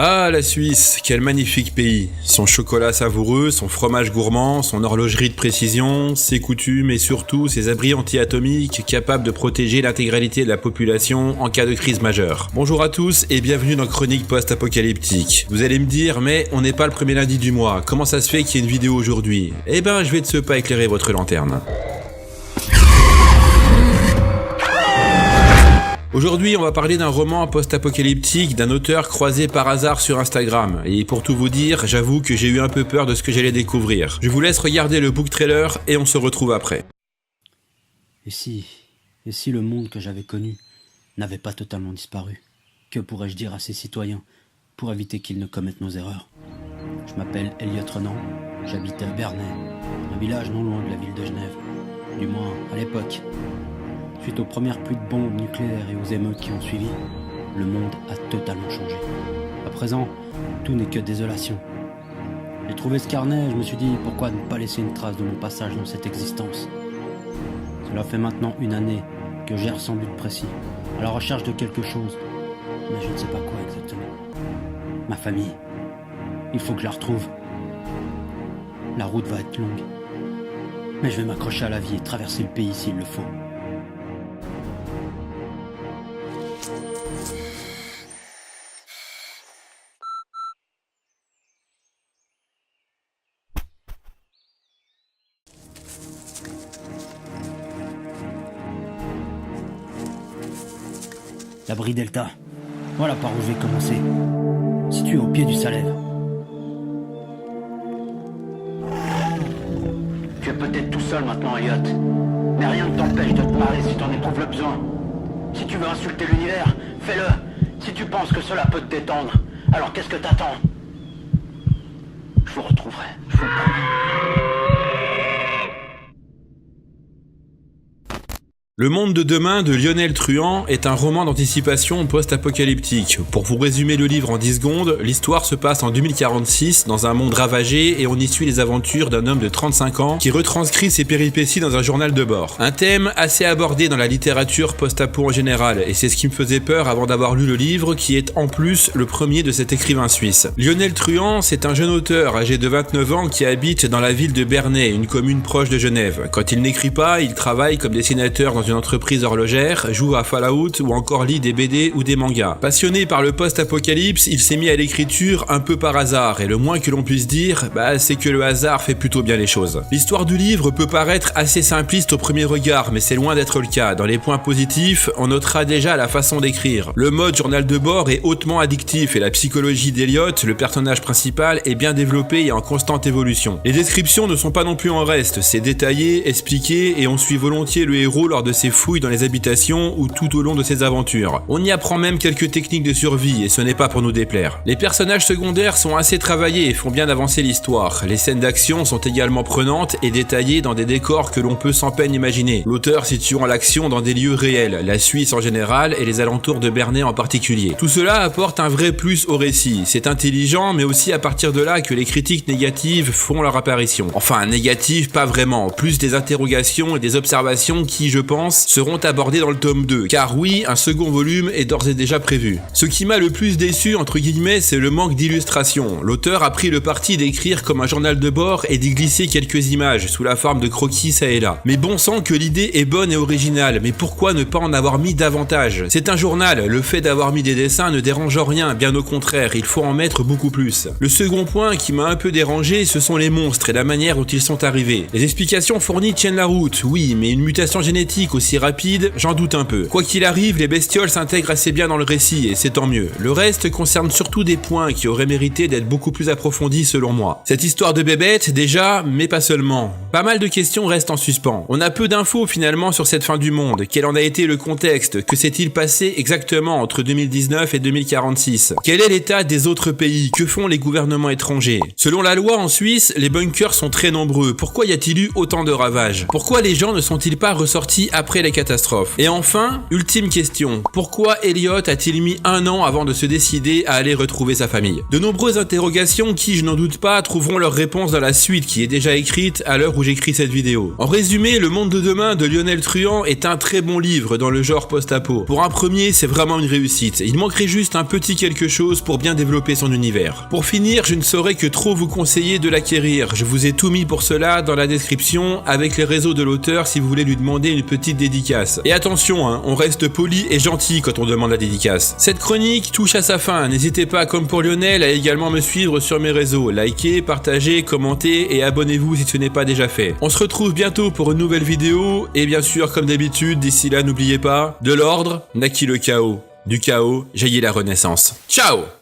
Ah, la Suisse, quel magnifique pays. Son chocolat savoureux, son fromage gourmand, son horlogerie de précision, ses coutumes et surtout ses abris anti-atomiques capables de protéger l'intégralité de la population en cas de crise majeure. Bonjour à tous et bienvenue dans Chronique Post-Apocalyptique. Vous allez me dire, mais on n'est pas le premier lundi du mois, comment ça se fait qu'il y ait une vidéo aujourd'hui? Eh ben, je vais de ce pas éclairer votre lanterne. Aujourd'hui, on va parler d'un roman post-apocalyptique d'un auteur croisé par hasard sur Instagram. Et pour tout vous dire, j'avoue que j'ai eu un peu peur de ce que j'allais découvrir. Je vous laisse regarder le book trailer et on se retrouve après. Et si le monde que j'avais connu n'avait pas totalement disparu? Que pourrais-je dire à ces citoyens pour éviter qu'ils ne commettent nos erreurs? Je m'appelle Elliot Renan, j'habite à Bernay, un village non loin de la ville de Genève. Du moins, à l'époque. Suite aux premières pluies de bombes nucléaires et aux émeutes qui ont suivi, le monde a totalement changé. À présent, tout n'est que désolation. J'ai trouvé ce carnet et je me suis dit pourquoi ne pas laisser une trace de mon passage dans cette existence. Cela fait maintenant 1 année que j'erre sans but précis, à la recherche de quelque chose, mais je ne sais pas quoi exactement. Ma famille, il faut que je la retrouve. La route va être longue, mais je vais m'accrocher à la vie et traverser le pays s'il le faut. L'abri Delta, voilà par où je vais commencer, situé au pied du Salève. Tu es peut-être tout seul maintenant, Elliot, mais rien ne t'empêche de te marrer si t'en éprouves le besoin. Si tu veux insulter l'univers, fais-le. Si tu penses que cela peut te détendre, alors qu'est-ce que t'attends? Je vous retrouverai, je vous le promets. Le monde de demain de Lionel Truand est un roman d'anticipation post-apocalyptique. Pour vous résumer le livre en 10 secondes, l'histoire se passe en 2046 dans un monde ravagé et on y suit les aventures d'un homme de 35 ans qui retranscrit ses péripéties dans un journal de bord. Un thème assez abordé dans la littérature post-apo en général et c'est ce qui me faisait peur avant d'avoir lu le livre qui est en plus le premier de cet écrivain suisse. Lionel Truand, c'est un jeune auteur âgé de 29 ans qui habite dans la ville de Bernay, une commune proche de Genève. Quand il n'écrit pas, il travaille comme dessinateur dans une entreprise horlogère, joue à Fallout ou encore lit des BD ou des mangas. Passionné par le post-apocalypse, il s'est mis à l'écriture un peu par hasard et le moins que l'on puisse dire, c'est que le hasard fait plutôt bien les choses. L'histoire du livre peut paraître assez simpliste au premier regard, mais c'est loin d'être le cas. Dans les points positifs, on notera déjà la façon d'écrire. Le mode journal de bord est hautement addictif et la psychologie d'Elliot, le personnage principal, est bien développée et en constante évolution. Les descriptions ne sont pas non plus en reste, c'est détaillé, expliqué et on suit volontiers le héros lors de ses fouilles dans les habitations ou tout au long de ses aventures. On y apprend même quelques techniques de survie et ce n'est pas pour nous déplaire. Les personnages secondaires sont assez travaillés et font bien avancer l'histoire. Les scènes d'action sont également prenantes et détaillées dans des décors que l'on peut sans peine imaginer. L'auteur situant l'action dans des lieux réels, la Suisse en général et les alentours de Bernay en particulier. Tout cela apporte un vrai plus au récit. C'est intelligent mais aussi à partir de là que les critiques négatives font leur apparition. Enfin, négatives pas vraiment, plus des interrogations et des observations qui, je pense, seront abordés dans le tome 2, car oui, un second volume est d'ores et déjà prévu. Ce qui m'a le plus déçu, entre guillemets, c'est le manque d'illustration. L'auteur a pris le parti d'écrire comme un journal de bord et d'y glisser quelques images, sous la forme de croquis ça et là. Mais bon sang que l'idée est bonne et originale, mais pourquoi ne pas en avoir mis davantage? C'est un journal, le fait d'avoir mis des dessins ne dérange en rien, bien au contraire, il faut en mettre beaucoup plus. Le second point qui m'a un peu dérangé, ce sont les monstres et la manière dont ils sont arrivés. Les explications fournies tiennent la route, oui, mais une mutation génétique aussi rapide, j'en doute un peu. Quoi qu'il arrive, les bestioles s'intègrent assez bien dans le récit et c'est tant mieux. Le reste concerne surtout des points qui auraient mérité d'être beaucoup plus approfondis selon moi. Cette histoire de bébête, déjà, mais pas seulement. Pas mal de questions restent en suspens. On a peu d'infos finalement sur cette fin du monde. Quel en a été le contexte? Que s'est-il passé exactement entre 2019 et 2046? Quel est l'état des autres pays? Que font les gouvernements étrangers? Selon la loi en Suisse, les bunkers sont très nombreux. Pourquoi y a-t-il eu autant de ravages? Pourquoi les gens ne sont-ils pas ressortis après après les catastrophes. Et enfin, ultime question, pourquoi Elliot a-t-il mis 1 an avant de se décider à aller retrouver sa famille? De nombreuses interrogations qui, je n'en doute pas, trouveront leur réponse dans la suite qui est déjà écrite à l'heure où j'écris cette vidéo. En résumé, Le Monde de demain de Lionel Truand est un très bon livre dans le genre post-apo. Pour un premier, c'est vraiment une réussite. Il manquerait juste un petit quelque chose pour bien développer son univers. Pour finir, je ne saurais que trop vous conseiller de l'acquérir. Je vous ai tout mis pour cela dans la description avec les réseaux de l'auteur si vous voulez lui demander une petite dédicace. Et attention, on reste poli et gentil quand on demande la dédicace. Cette chronique touche à sa fin. N'hésitez pas, comme pour Lionel, à également me suivre sur mes réseaux. Likez, partagez, commentez et abonnez-vous si ce n'est pas déjà fait. On se retrouve bientôt pour une nouvelle vidéo et bien sûr, comme d'habitude, d'ici là, n'oubliez pas, de l'ordre naquit le chaos. Du chaos jaillit la renaissance. Ciao!